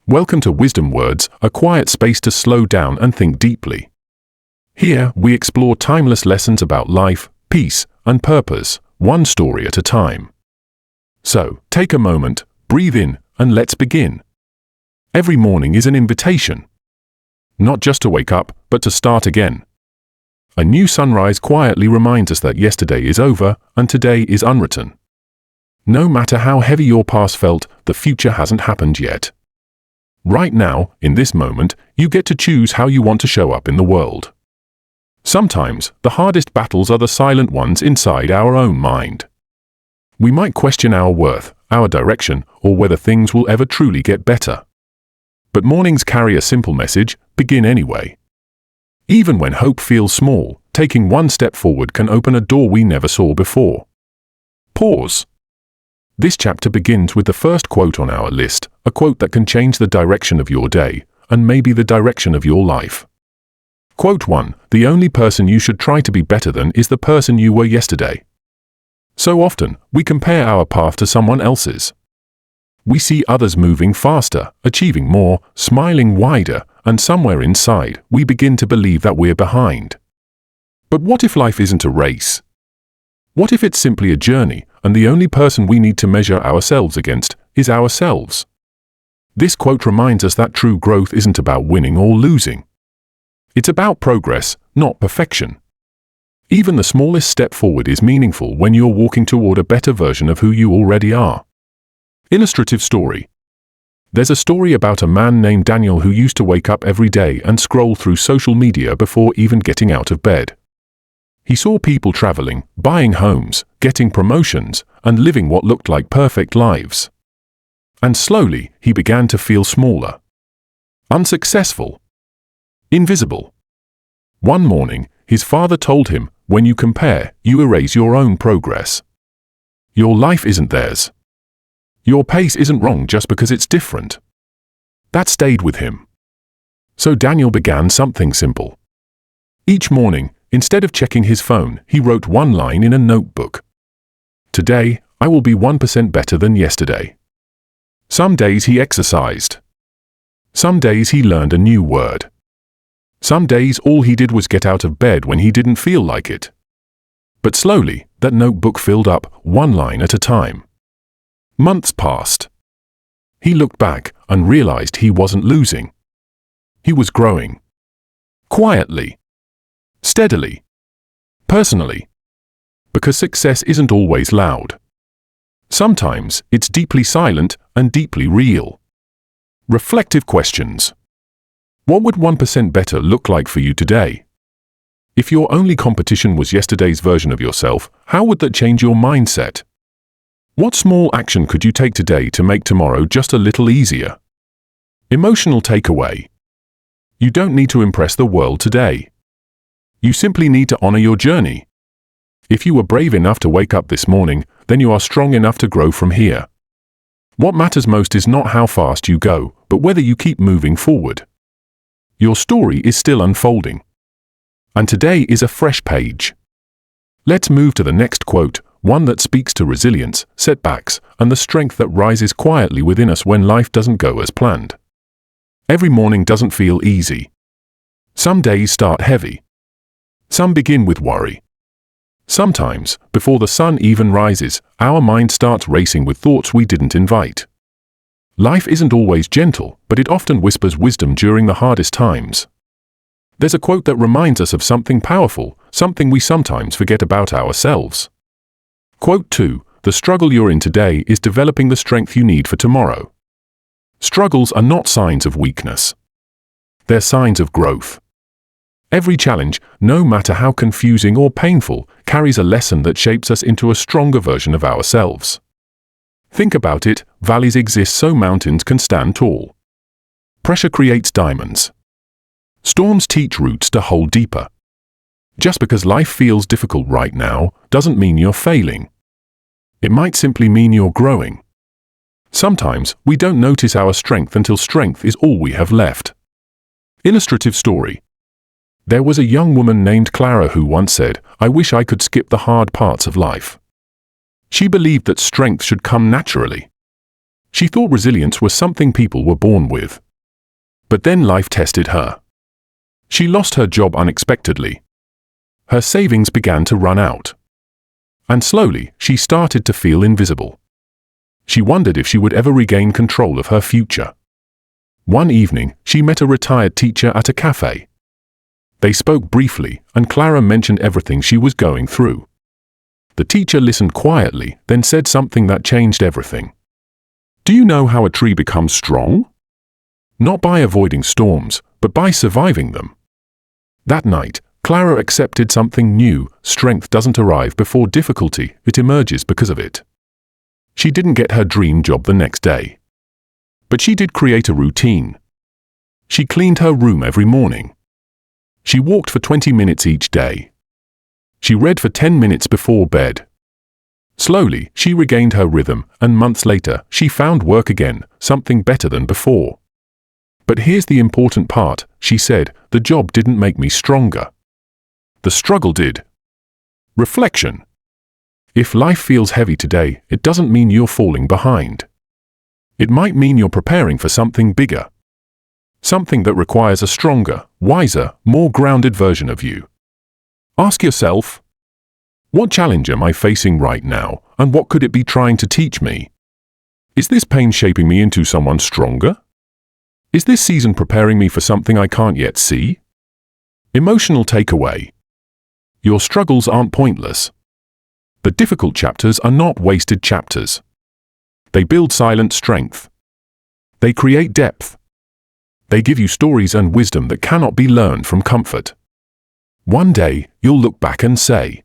Welcome to Wisdom Words, a quiet space to slow down and think deeply. Here, we explore timeless lessons about life, peace, and purpose, one story at a time. So, take a moment, breathe in, and let's begin. Every morning is an invitation. Not just to wake up, but to start again. A new sunrise quietly reminds us that yesterday is over and today is unwritten. No matter how heavy your past felt, the future hasn't happened yet. Right now, in this moment, you get to choose how you want to show up in the world. Sometimes, the hardest battles are the silent ones inside our own mind. We might question our worth, our direction, or whether things will ever truly get better. But mornings carry a simple message: begin anyway. Even when hope feels small, taking one step forward can open a door we never saw before. Pause. This chapter begins with the first quote on our list, a quote that can change the direction of your day, and maybe the direction of your life. Quote 1. The only person you should try to be better than is the person you were yesterday. So often, we compare our path to someone else's. We see others moving faster, achieving more, smiling wider, and somewhere inside, we begin to believe that we're behind. But what if life isn't a race? What if it's simply a journey, and the only person we need to measure ourselves against is ourselves? This quote reminds us that true growth isn't about winning or losing. It's about progress, not perfection. Even the smallest step forward is meaningful when you're walking toward a better version of who you already are. Illustrative story. There's a story about a man named Daniel who used to wake up every day and scroll through social media before even getting out of bed. He saw people traveling, buying homes, getting promotions, and living what looked like perfect lives. And slowly, he began to feel smaller, unsuccessful, invisible. One morning, his father told him, "When you compare, you erase your own progress. Your life isn't theirs. Your pace isn't wrong just because it's different." That stayed with him. So Daniel began something simple. Each morning, instead of checking his phone, he wrote one line in a notebook. "Today, I will be 1% better than yesterday." Some days he exercised. Some days he learned a new word. Some days all he did was get out of bed when he didn't feel like it. But slowly, that notebook filled up, one line at a time. Months passed. He looked back and realized he wasn't losing. He was growing. Quietly. Steadily. Personally. Because success isn't always loud. Sometimes it's deeply silent and deeply real. Reflective questions. What would 1% better look like for you today? If your only competition was yesterday's version of yourself, how would that change your mindset? What small action could you take today to make tomorrow just a little easier? Emotional takeaway. You don't need to impress the world today. You simply need to honor your journey. If you were brave enough to wake up this morning, then you are strong enough to grow from here. What matters most is not how fast you go, but whether you keep moving forward. Your story is still unfolding. And today is a fresh page. Let's move to the next quote, one that speaks to resilience, setbacks, and the strength that rises quietly within us when life doesn't go as planned. Every morning doesn't feel easy. Some days start heavy. Some begin with worry. Sometimes, before the sun even rises, our mind starts racing with thoughts we didn't invite. Life isn't always gentle, but it often whispers wisdom during the hardest times. There's a quote that reminds us of something powerful, something we sometimes forget about ourselves. Quote 2. The struggle you're in today is developing the strength you need for tomorrow. Struggles are not signs of weakness. They're signs of growth. Every challenge, no matter how confusing or painful, carries a lesson that shapes us into a stronger version of ourselves. Think about it, valleys exist so mountains can stand tall. Pressure creates diamonds. Storms teach roots to hold deeper. Just because life feels difficult right now, doesn't mean you're failing. It might simply mean you're growing. Sometimes, we don't notice our strength until strength is all we have left. Illustrative story. There was a young woman named Clara who once said, "I wish I could skip the hard parts of life." She believed that strength should come naturally. She thought resilience was something people were born with. But then life tested her. She lost her job unexpectedly. Her savings began to run out. And slowly, she started to feel invisible. She wondered if she would ever regain control of her future. One evening, she met a retired teacher at a cafe. They spoke briefly, and Clara mentioned everything she was going through. The teacher listened quietly, then said something that changed everything. "Do you know how a tree becomes strong? Not by avoiding storms, but by surviving them." That night, Clara accepted something new. Strength doesn't arrive before difficulty, it emerges because of it. She didn't get her dream job the next day. But she did create a routine. She cleaned her room every morning. She walked for 20 minutes each day. She read for 10 minutes before bed. Slowly, she regained her rhythm, and months later, she found work again, something better than before. But here's the important part, she said, the job didn't make me stronger. The struggle did. Reflection. If life feels heavy today, it doesn't mean you're falling behind. It might mean you're preparing for something bigger. Something that requires a stronger, wiser, more grounded version of you. Ask yourself, what challenge am I facing right now, and what could it be trying to teach me? Is this pain shaping me into someone stronger? Is this season preparing me for something I can't yet see? Emotional takeaway. Your struggles aren't pointless. The difficult chapters are not wasted chapters. They build silent strength. They create depth. They give you stories and wisdom that cannot be learned from comfort. One day, you'll look back and say,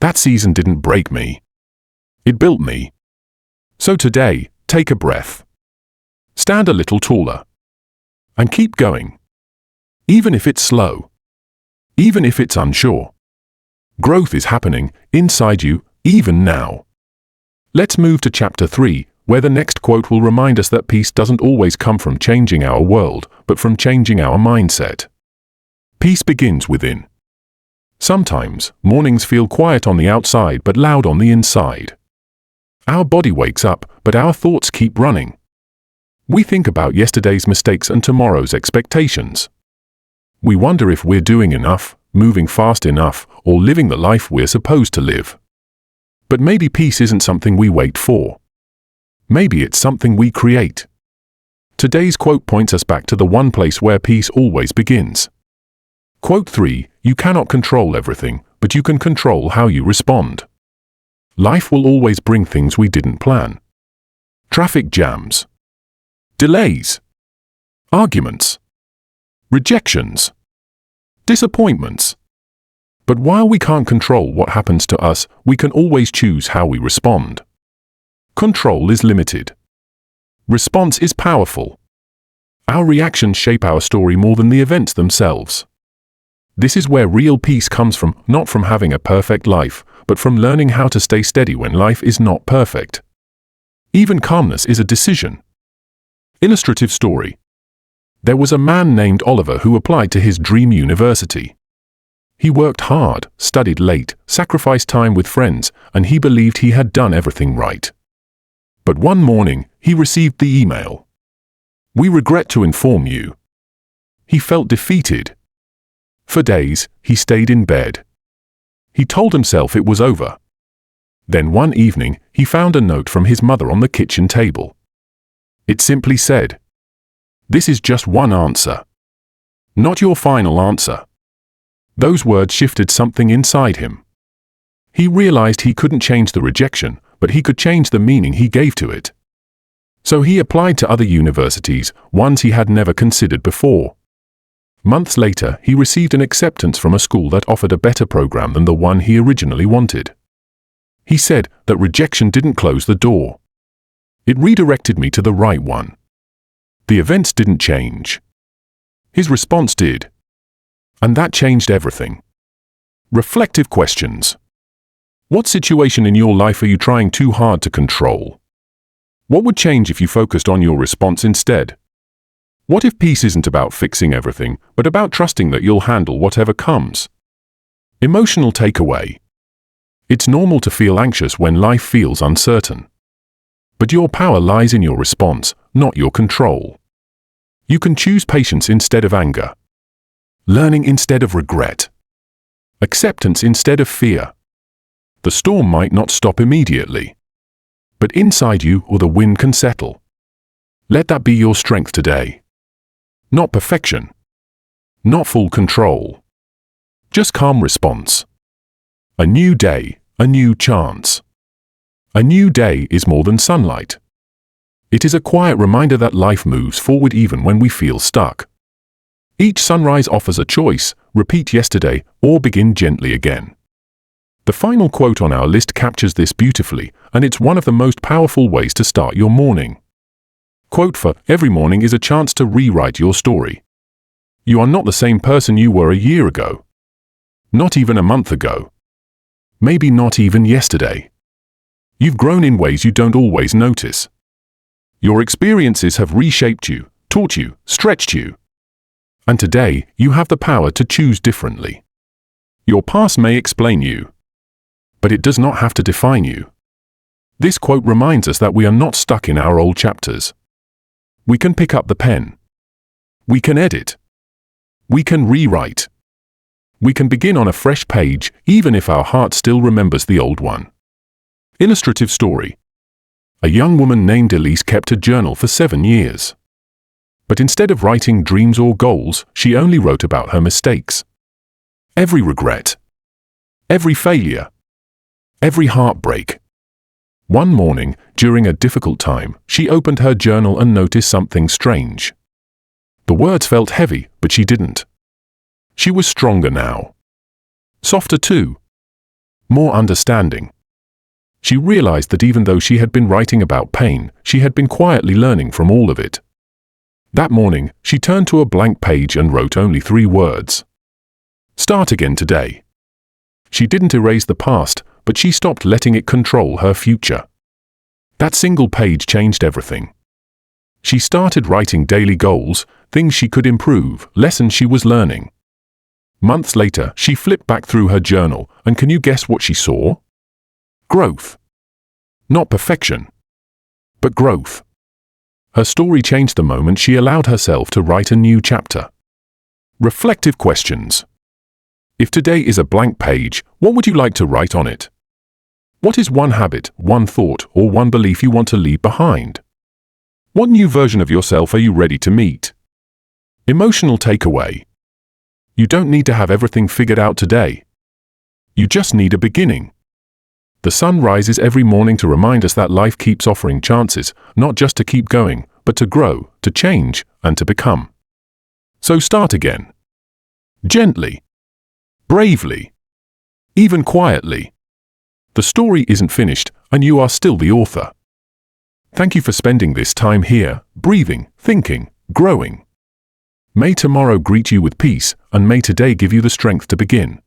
"That season didn't break me. It built me." So today, take a breath. Stand a little taller. And keep going. Even if it's slow. Even if it's unsure. Growth is happening inside you, even now. Let's move to chapter 3, where the next quote will remind us that peace doesn't always come from changing our world, but from changing our mindset. Peace begins within. Sometimes, mornings feel quiet on the outside but loud on the inside. Our body wakes up, but our thoughts keep running. We think about yesterday's mistakes and tomorrow's expectations. We wonder if we're doing enough, moving fast enough, or living the life we're supposed to live. But maybe peace isn't something we wait for. Maybe it's something we create. Today's quote points us back to the one place where peace always begins. Quote 3, you cannot control everything, but you can control how you respond. Life will always bring things we didn't plan. Traffic jams. Delays. Arguments. Rejections. Disappointments. But while we can't control what happens to us, we can always choose how we respond. Control is limited. Response is powerful. Our reactions shape our story more than the events themselves. This is where real peace comes from, not from having a perfect life, but from learning how to stay steady when life is not perfect. Even calmness is a decision. Illustrative story. There was a man named Oliver who applied to his dream university. He worked hard, studied late, sacrificed time with friends, and he believed he had done everything right. But one morning, he received the email. "We regret to inform you." He felt defeated. For days, he stayed in bed. He told himself it was over. Then one evening, he found a note from his mother on the kitchen table. It simply said, "This is just one answer. Not your final answer." Those words shifted something inside him. He realized he couldn't change the rejection, but he could change the meaning he gave to it. So he applied to other universities, ones he had never considered before. Months later, he received an acceptance from a school that offered a better program than the one he originally wanted. He said that rejection didn't close the door. It redirected me to the right one. The events didn't change. His response did. And that changed everything. Reflective questions. What situation in your life are you trying too hard to control? What would change if you focused on your response instead? What if peace isn't about fixing everything, but about trusting that you'll handle whatever comes? Emotional takeaway. It's normal to feel anxious when life feels uncertain. But your power lies in your response, not your control. You can choose patience instead of anger, learning instead of regret, acceptance instead of fear. The storm might not stop immediately, but inside you or the wind can settle. Let that be your strength today. Not perfection, not full control, just calm response. A new day, a new chance. A new day is more than sunlight. It is a quiet reminder that life moves forward even when we feel stuck. Each sunrise offers a choice: repeat yesterday or begin gently again. The final quote on our list captures this beautifully, and it's one of the most powerful ways to start your morning. Quote: for every morning is a chance to rewrite your story. You are not the same person you were a year ago. Not even a month ago. Maybe not even yesterday. You've grown in ways you don't always notice. Your experiences have reshaped you, taught you, stretched you. And today, you have the power to choose differently. Your past may explain you, but it does not have to define you. This quote reminds us that we are not stuck in our old chapters. We can pick up the pen. We can edit. We can rewrite. We can begin on a fresh page, even if our heart still remembers the old one. Illustrative story. A young woman named Elise kept a journal for 7 years. But instead of writing dreams or goals, she only wrote about her mistakes. Every regret. Every failure. Every heartbreak. One morning, during a difficult time, she opened her journal and noticed something strange. The words felt heavy, but she didn't. She was stronger now. Softer too. More understanding. She realized that even though she had been writing about pain, she had been quietly learning from all of it. That morning, she turned to a blank page and wrote only 3 words. Start again today. She didn't erase the past, but she stopped letting it control her future. That single page changed everything. She started writing daily goals, things she could improve, lessons she was learning. Months later, she flipped back through her journal, and can you guess what she saw? Growth. Not perfection, but growth. Her story changed the moment she allowed herself to write a new chapter. Reflective questions. If today is a blank page, what would you like to write on it? What is one habit, one thought, or one belief you want to leave behind? What new version of yourself are you ready to meet? Emotional takeaway. You don't need to have everything figured out today. You just need a beginning. The sun rises every morning to remind us that life keeps offering chances, not just to keep going, but to grow, to change, and to become. So start again. Gently. Bravely. Even quietly. The story isn't finished, and you are still the author. Thank you for spending this time here, breathing, thinking, growing. May tomorrow greet you with peace, and may today give you the strength to begin.